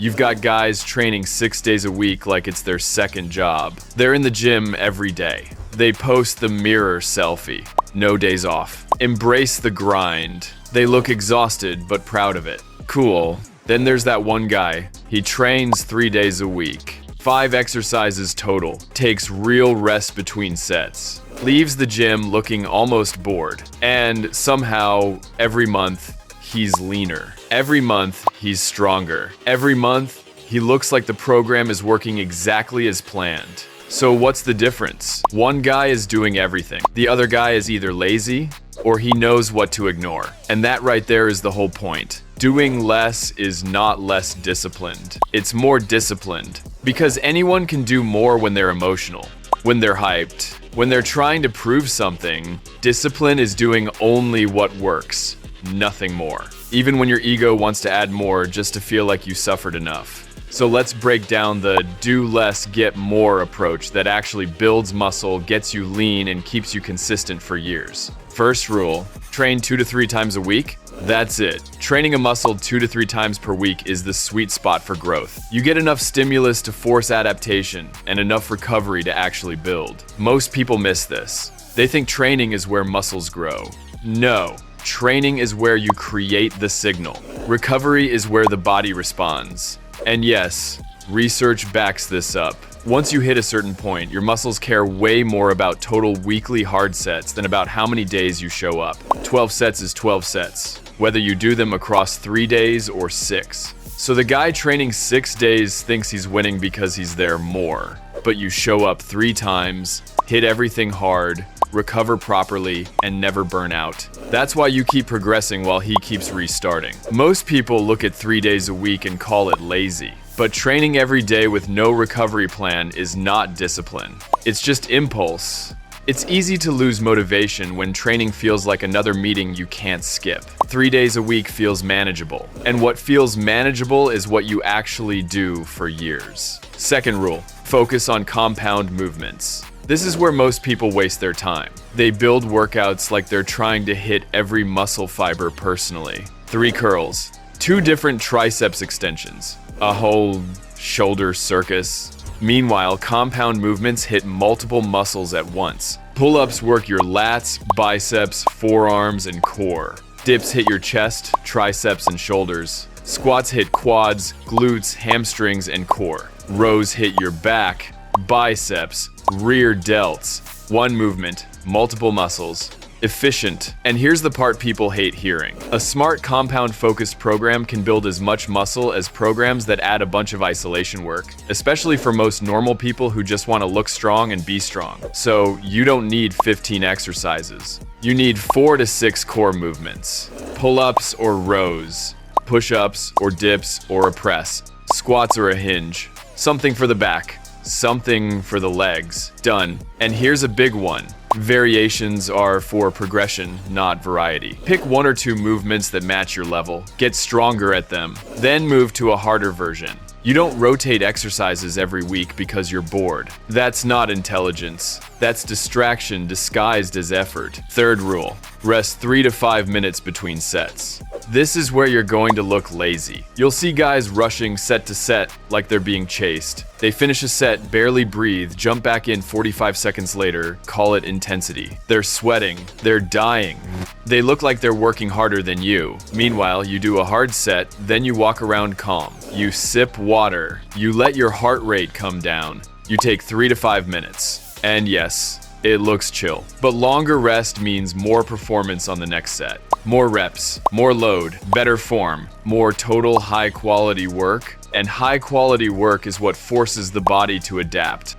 You've got guys training 6 days a week like it's their second job. They're in the gym every day. They post the mirror selfie. No days off. Embrace the grind. They look exhausted but proud of it. Cool. Then there's that one guy. He trains 3 days a week. 5 exercises total. Takes real rest between sets. Leaves the gym looking almost bored. And somehow, every month, he's leaner. Every month, he's stronger. Every month, he looks like the program is working exactly as planned. So what's the difference? One guy is doing everything. The other guy is either lazy or he knows what to ignore. And that right there is the whole point. Doing less is not less disciplined. It's more disciplined. Because anyone can do more when they're emotional, when they're hyped, when they're trying to prove something. Discipline is doing only what works, nothing more. Even when your ego wants to add more just to feel like you suffered enough. So let's break down the do less, get more approach that actually builds muscle, gets you lean, and keeps you consistent for years. First rule, train 2 to 3 times a week. That's it. Training a muscle 2 to 3 times per week is the sweet spot for growth. You get enough stimulus to force adaptation and enough recovery to actually build. Most people miss this. They think training is where muscles grow. No. Training is where you create the signal. Recovery is where the body responds. And yes, research backs this up. Once you hit a certain point, your muscles care way more about total weekly hard sets than about how many days you show up. 12 sets is 12 sets, whether you do them across 3 days or 6. So the guy training 6 days thinks he's winning because he's there more. But you show up 3 times, hit everything hard, recover properly, and never burn out. That's why you keep progressing while he keeps restarting. Most people look at 3 days a week and call it lazy. But training every day with no recovery plan is not discipline. It's just impulse. It's easy to lose motivation when training feels like another meeting you can't skip. 3 days a week feels manageable. And what feels manageable is what you actually do for years. Second rule, focus on compound movements. This is where most people waste their time. They build workouts like they're trying to hit every muscle fiber personally. 3 curls, 2 different triceps extensions, a whole shoulder circus. Meanwhile, compound movements hit multiple muscles at once. Pull-ups work your lats, biceps, forearms, and core. Dips hit your chest, triceps, and shoulders. Squats hit quads, glutes, hamstrings, and core. Rows hit your back, biceps, rear delts. One movement, multiple muscles. Efficient. And here's the part people hate hearing. A smart compound-focused program can build as much muscle as programs that add a bunch of isolation work, especially for most normal people who just want to look strong and be strong. So you don't need 15 exercises. You need 4 to 6 core movements. Pull-ups or rows. Push-ups or dips or a press. Squats or a hinge. Something for the back. Something for the legs. Done. And here's a big one. Variations are for progression, not variety. Pick 1 or 2 movements that match your level, get stronger at them, then move to a harder version. You don't rotate exercises every week because you're bored. That's not intelligence. That's distraction disguised as effort. Third rule, rest 3 to 5 minutes between sets. This is where you're going to look lazy. You'll see guys rushing set to set like they're being chased. They finish a set, barely breathe, jump back in 45 seconds later, call it intensity. They're sweating. They're dying. They look like they're working harder than you. Meanwhile, you do a hard set, then you walk around calm. You sip water. You let your heart rate come down. You take 3 to 5 minutes. And yes, it looks chill. But longer rest means more performance on the next set. More reps, more load, better form, more total high-quality work. And high-quality work is what forces the body to adapt.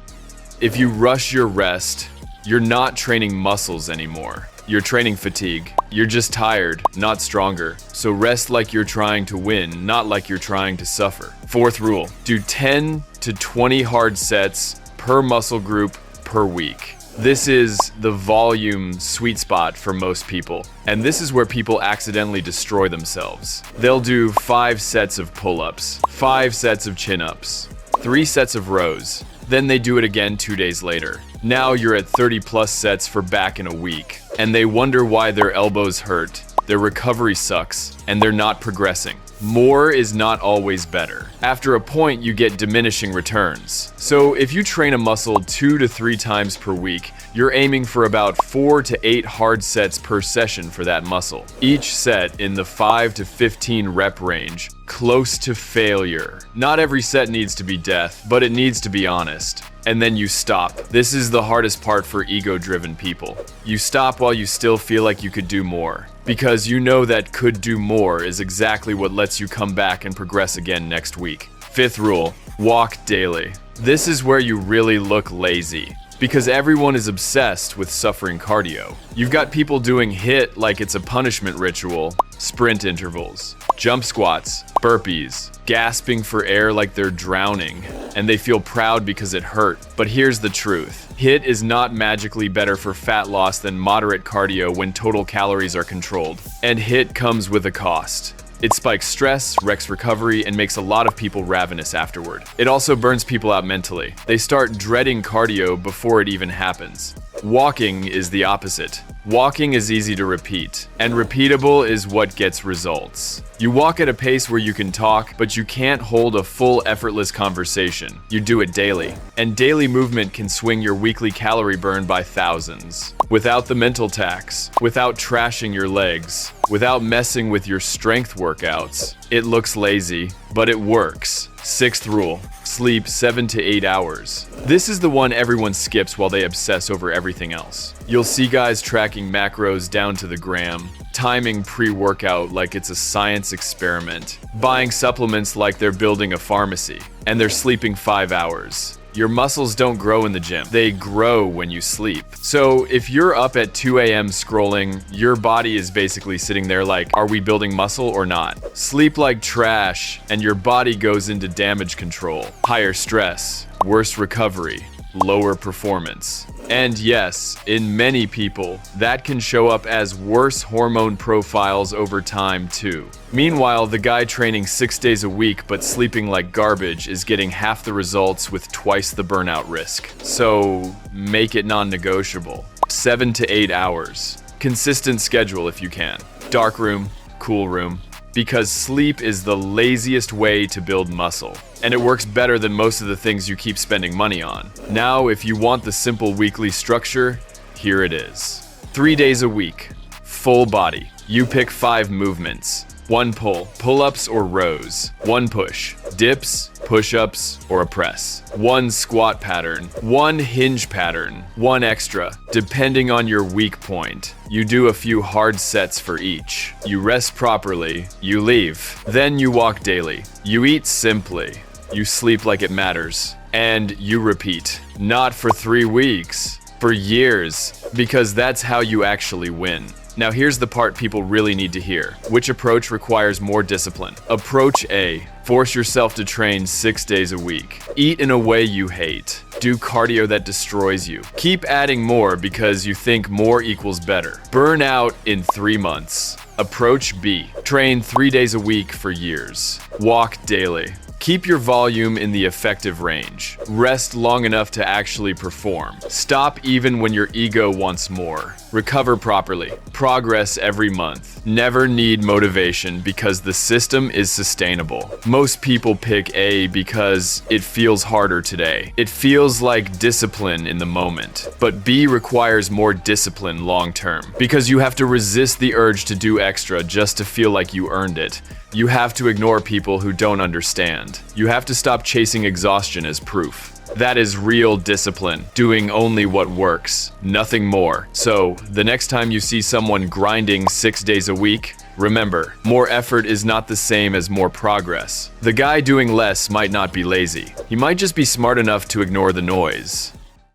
If you rush your rest, you're not training muscles anymore. You're training fatigue. You're just tired, not stronger. So rest like you're trying to win, not like you're trying to suffer. Fourth rule, do 10 to 20 hard sets per muscle group per week. This is the volume sweet spot for most people. And this is where people accidentally destroy themselves. They'll do 5 sets of pull-ups, 5 sets of chin-ups, 3 sets of rows. Then they do it again 2 days later. Now you're at 30 plus sets for back in a week. And they wonder why their elbows hurt, their recovery sucks, and they're not progressing. more is not always better. After a point, you get diminishing returns. So if you train a muscle 2 to 3 times per week, you're aiming for about 4 to 8 hard sets per session for that muscle. Each set in the 5 to 15 rep range, close to failure. Not every set needs to be death, but it needs to be honest. And then you stop. This is the hardest part for ego-driven people. You stop while you still feel like you could do more. Because you know that could do more is exactly what lets you come back and progress again next week. 5th rule, walk daily. This is where you really look lazy. Because everyone is obsessed with suffering cardio. You've got people doing HIIT like it's a punishment ritual, sprint intervals, jump squats, burpees, gasping for air like they're drowning, and they feel proud because it hurt. But here's the truth. HIIT is not magically better for fat loss than moderate cardio when total calories are controlled. And HIIT comes with a cost. It spikes stress, wrecks recovery, and makes a lot of people ravenous afterward. It also burns people out mentally. They start dreading cardio before it even happens. Walking is the opposite. Walking is easy to repeat, and repeatable is what gets results. You walk at a pace where you can talk, but you can't hold a full effortless conversation. You do it daily, and daily movement can swing your weekly calorie burn by thousands. Without the mental tax, without trashing your legs, without messing with your strength workouts. It looks lazy, but it works. 6th rule, sleep 7 to 8 hours. This is the one everyone skips while they obsess over everything else. You'll see guys tracking macros down to the gram, timing pre-workout like it's a science experiment, buying supplements like they're building a pharmacy, and they're sleeping 5 hours. Your muscles don't grow in the gym. They grow when you sleep. So if you're up at 2 a.m. scrolling, your body is basically sitting there like, are we building muscle or not? Sleep like trash, and your body goes into damage control. Higher stress, worse recovery, lower performance. And yes, in many people, that can show up as worse hormone profiles over time too. Meanwhile, the guy training 6 days a week but sleeping like garbage is getting half the results with twice the burnout risk. So make it non-negotiable. 7 to 8 hours. Consistent schedule if you can. Dark room, cool room. Because sleep is the laziest way to build muscle, and it works better than most of the things you keep spending money on. Now, if you want the simple weekly structure, here it is. 3 days a week, full body. You pick 5 movements. 1 pull, pull-ups or rows. 1 push, dips, push-ups, or a press. 1 squat pattern. 1 hinge pattern. 1 extra, depending on your weak point. You do a few hard sets for each. You rest properly. You leave. Then you walk daily. You eat simply. You sleep like it matters. And you repeat. Not for 3 weeks. For years. Because that's how you actually win. Now here's the part people really need to hear. Which approach requires more discipline? Approach A. Force yourself to train 6 days a week. Eat in a way you hate. Do cardio that destroys you. Keep adding more because you think more equals better. Burn out in 3 months. Approach B. Train 3 days a week for years. Walk daily. Keep your volume in the effective range. Rest long enough to actually perform. Stop even when your ego wants more. Recover properly. Progress every month. Never need motivation because the system is sustainable. Most people pick A because it feels harder today. It feels like discipline in the moment. But B requires more discipline long term because you have to resist the urge to do extra just to feel like you earned it. You have to ignore people who don't understand. You have to stop chasing exhaustion as proof. That is real discipline, doing only what works, nothing more. So, the next time you see someone grinding 6 days a week, remember, more effort is not the same as more progress. The guy doing less might not be lazy. He might just be smart enough to ignore the noise.